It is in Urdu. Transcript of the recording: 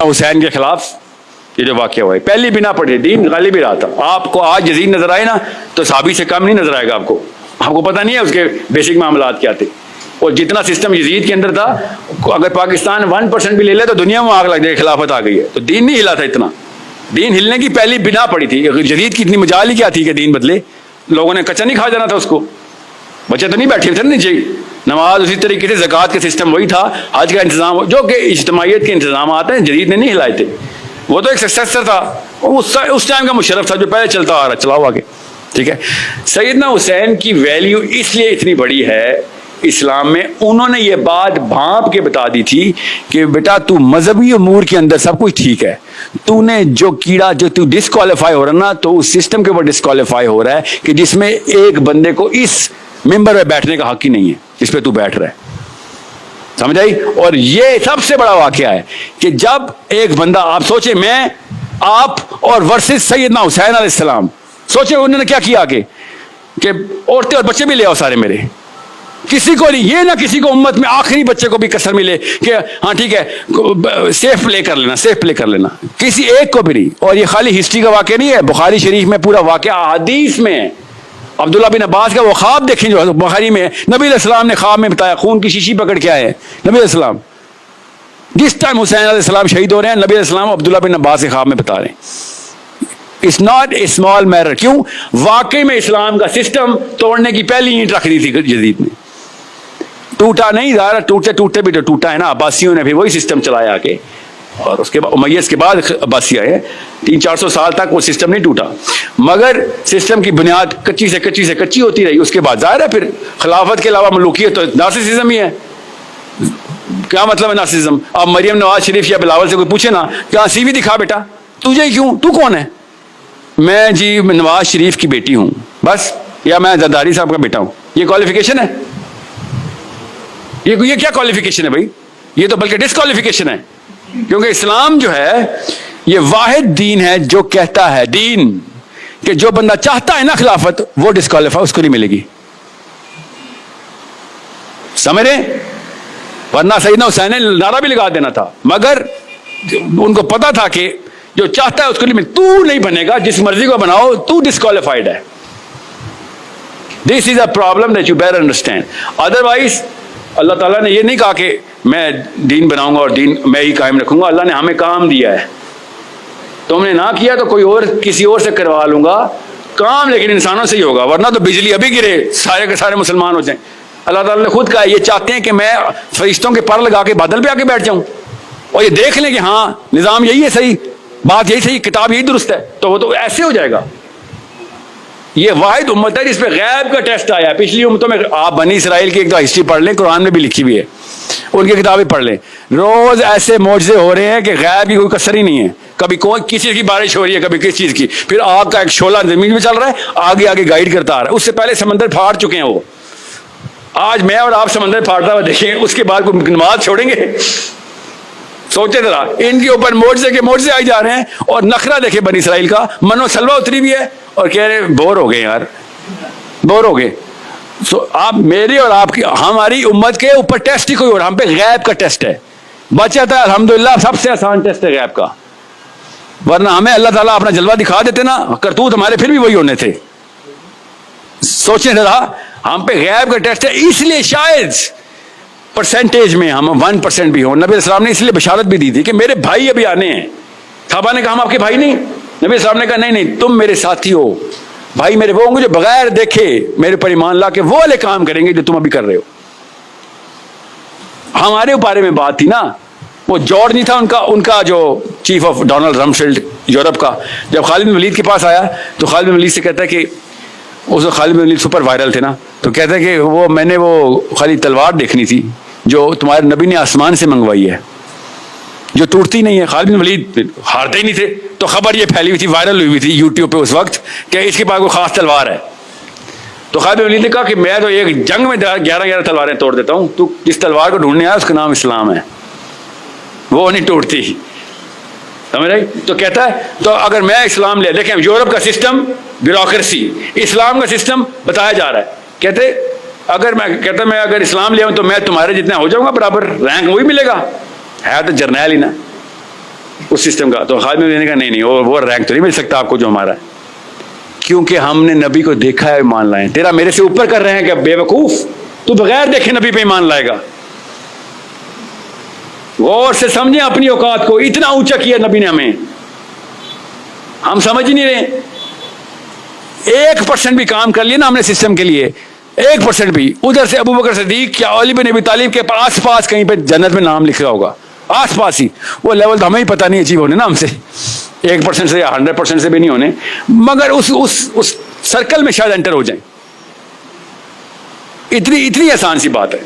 حسین کے خلاف یہ جو واقعہ ہوا ہے پہلی بنا پڑی، دین غالب ہی رہا تھا. آپ کو آج یزید نظر آئے نا تو صحابی سے کم نہیں نظر آئے گا. آپ کو پتہ نہیں ہے اس کے بیسک معاملات کیا تھے. اور جتنا سسٹم یزید کے اندر تھا، اگر پاکستان 1% بھی لے لے تو دنیا میں آگ لگ جائے. خلافت آ گئی ہے تو دین نہیں ہلا تھا اتنا. دین ہلنے کی پہلی بنا پڑی تھی. یزید کی اتنی مجال ہی کیا تھی کہ دین بدلے؟ لوگوں نے کچا نہیں کھا جانا تھا اس کو. بچے تو نہیں بیٹھے تھے نیچے. نماز اسی طریقے سے، زکوٰۃ کا سسٹم وہی تھا، حج کا انتظام جو کہ اجتماعیت کے انتظامات ہیں جدید نے نہیں ہلائے تھے. وہ تو ایک سکسیسر تھا، اس ٹائم کا مشرف تھا جو پہلے چلتا آ رہا، چلاؤ آگے. ٹھیک ہے. سیدنا حسین کی ویلیو اس لیے اتنی بڑی ہے اسلام میں، انہوں نے یہ بات بھانپ کے بتا دی تھی کہ بیٹا تو مذہبی امور کے اندر سب کچھ ٹھیک ہے، تو نے جو کیڑا جو تو ڈسکوالیفائی ہو رہا نا، تو اس سسٹم کے اوپر ڈسکوالیفائی ہو رہا ہے کہ جس میں ایک بندے کو اس ممبر پہ بیٹھنے کا حق ہی نہیں ہے جس پہ تو بیٹھ رہا ہے. سمجھ آئی؟ اور یہ سب سے بڑا واقعہ ہے کہ جب ایک بندہ، آپ سوچیں میں آپ اور ورسز سیدنا حسین علیہ السلام، سوچیں انہوں نے کیا کیا آگے کہ عورتیں اور بچے بھی لے آؤ سارے میرے. کسی کو نہیں، یہ نہ کسی کو امت میں آخری بچے کو بھی کسر ملے کہ ہاں ٹھیک ہے سیف پلے کر لینا، سیف پلے کر لینا، کسی ایک کو بھی نہیں. اور یہ خالی ہسٹری کا واقعہ نہیں ہے، بخاری شریف میں پورا واقعہ حدیث میں ہے. عبداللہ بن عباس کا وہ خواب دیکھیں جو بخاری میں ہے. نبی علیہ السلام نے خواب میں بتایا، خون کی شیشی پکڑ کے آئے نبی علیہ السلام. جس ٹائم حسین علیہ السلام شہید ہو رہے ہیں، نبی علیہ السلام عبداللہ بن عباس کے خواب میں بتا رہے ہیں. It's not a small matter. کیوں؟ واقعی میں اسلام کا سسٹم توڑنے کی پہلی اینٹ رکھ دی تھی یزید نے. ٹوٹا نہیں، ظاہر ٹوٹتے ٹوٹتے بھی تو ٹوٹا ہے نا. عباسیوں نے بھی وہی سسٹم چلایا آگے، اور اس کے بعد امیس کے بعد عباسی آئے. 300-400 سال تک وہ سسٹم نہیں ٹوٹا، مگر سسٹم کی بنیاد کچی سے کچی ہوتی رہی. اس کے بعد ظاہر ہے پھر خلافت کے علاوہ ملوکیت تو نارسسزم ہی ہے. کیا مطلب ہے نارسسزم؟ اب مریم نواز شریف یا بلاول سے کوئی پوچھے نا کیا سی وی دکھا بیٹا، تجھے کیوں، تو کون ہے؟ میں جی نواز شریف کی بیٹی ہوں بس، یا میں زرداری صاحب کا بیٹا ہوں. یہ کوالیفیکیشن ہے؟ یہ کیا کوالیفیکیشن ہے بھائی؟ یہ تو بلکہ ڈسکوالیفیکیشن ہے. کیونکہ اسلام جو ہے یہ واحد دین ہے جو کہتا ہے دین کہ جو بندہ چاہتا ہے نا خلافت، وہ ڈسکوالیفائی اس کو نہیں ملے گی. سمجھ رہے؟ ورنہ سیدنا حسین نے نعرہ بھی لگا دینا تھا، مگر ان کو پتا تھا کہ جو چاہتا ہے اس کو نہیں ملے. تو نہیں بنے گا، جس مرضی کو بناؤ، تو ڈسکوالیفائڈ ہے. This is a problem that you better understand. Otherwise Allah تعالیٰ نے یہ نہیں کہا کہ میں دین بناؤں گا اور دین میں ہی قائم رکھوں گا. اللہ نے ہمیں کام دیا ہے، تم نے نہ کیا تو کوئی اور کسی اور سے کروا لوں گا کام، لیکن انسانوں سے ہی ہوگا. ورنہ تو بجلی ابھی گرے سارے کے سارے مسلمان ہو جائیں. اللہ تعالیٰ نے خود کہا یہ چاہتے ہیں کہ میں فرشتوں کے پر لگا کے بادل پہ آ کے بیٹھ جاؤں اور یہ دیکھ لیں کہ ہاں نظام یہی ہے صحیح، بات یہی صحیح، کتاب یہی درست ہے، تو وہ تو ایسے ہو جائے گا. یہ واحد امت ہے جس پہ غیب کا ٹیسٹ آیا. پچھلی امتوں میں آپ بنی اسرائیل کی ایک دو ہسٹری پڑھ لیں، قرآن میں بھی لکھی ہوئی ہے، ان کی کتابیں پڑھ لیں. روز ایسے معجزے ہو رہے ہیں کہ غیب کی کوئی کسر ہی نہیں ہے. کبھی کوئی کسی چیز کی بارش ہو رہی ہے، کبھی کس چیز کی، پھر آگ کا ایک شعلہ زمین میں چل رہا ہے، آگے آگے گائیڈ کرتا آ رہا ہے. اس سے پہلے سمندر پھاڑ چکے ہیں وہ. آج میں اور آپ سمندر پھاڑتا ہوا دیکھیں، اس کے بعد کوئی نماز چھوڑیں گے؟ سوچے ذرا، ان کے اوپر معجزے کے معجزے آئی جا رہے ہیں. اور نخرہ دیکھے بنی اسرائیل کا، منو سلوہ اتری بھی ہے اور کہہ رہے بور ہو گئے یار، بور ہو گئے. آپ میری اور آپ کی، ہماری امت کے اوپر ٹیسٹ ہی کوئی اور، ہم پہ غیب کا ٹیسٹ ہے. بچا تھا الحمدللہ، سب سے آسان ٹیسٹ ہے غیب کا. ورنہ ہمیں اللہ تعالیٰ اپنا جلوہ دکھا دیتے نا، کرتوت ہمارے پھر بھی وہی ہونے تھے. سوچیں ذرا، ہم پہ غیب کا ٹیسٹ ہے. اس لیے شاید پرسنٹیج میں ہم 1% بھی ہوں. نبی السلام نے اس لیے بشارت بھی دی تھی کہ میرے بھائی ابھی آنے ہیں. صحابہ نے کہا ہم آپ کے بھائی نہیں؟ نبی السلام نے کہا نہیں تم میرے ساتھی ہو. بھائی میرے وہ ہوں گے جو بغیر دیکھے میرے پر ایمان لا کے وہ والے کام کریں گے جو تم ابھی کر رہے ہو. ہمارے بارے میں بات تھی نا. وہ جارج نہیں تھا ان کا جو chief of Donald Rumsfeld Europe کا، جب خالد بن ولید کے پاس آیا تو خالد بن ولید سے کہتا ہے کہ اس وقت خالد بن ولید سپر وائرل تھے نا، تو کہتا ہے کہ وہ میں نے وہ خالی تلوار دیکھنی تھی جو تمہارے نبی نے آسمان سے منگوائی ہے، جو ٹوٹتی نہیں ہے. خالد بن ولید ہارتے ہی نہیں تھے، تو خبر یہ پھیلی ہوئی تھی، وائرل ہوئی تھی یوٹیوب پہ اس وقت کہ اس کے پاس کوئی خاص تلوار ہے. تو خالد بن ولید نے کہا کہ میں تو ایک جنگ میں 11 تلواریں توڑ دیتا ہوں، تو جس تلوار کو ڈھونڈنے آیا اس کا نام اسلام ہے، وہ نہیں ٹوٹتی. سمجھ رہے؟ تو کہتا ہے تو اگر میں اسلام لے، دیکھیں یورپ کا سسٹم بیوروکریسی، اسلام کا سسٹم بتایا جا رہا ہے. کہتے میں اگر اسلام لے آؤں تو میں تمہارے جتنا ہو جاؤں گا برابر، رینک وہی ملے گا. ہے تو جرنیل ہی نا. اس سسٹم کا. تو خادم دینے کا نہیں وہ رینک تو نہیں مل سکتا آپ کو جو ہمارا ہے, کیونکہ ہم نے نبی کو دیکھا ہے ایمان لائے. تیرا میرے سے اوپر کر رہے ہیں کہ بے وقوف, تو بغیر دیکھے نبی پہ ایمان لائے گا. غور سے سمجھیں اپنی اوقات کو, اتنا اونچا کیا نبی نے ہمیں, ہم سمجھ ہی نہیں رہے. 1% بھی کام کر لیا نا ہم نے سسٹم کے لیے, 1% بھی, ادھر سے ابو بکر صدیق کیا علی بن ابی طالب کے آس پاس کہیں پہ جنت میں نام لکھا ہوگا, آس پاس ہی. وہ لیول تو ہمیں ہی پتہ نہیں اچیو ہونے نا ہم سے, 1% سے یا 100% سے بھی نہیں ہونے, مگر اس سرکل میں شاید انٹر ہو جائیں. اتنی آسان سی بات ہے.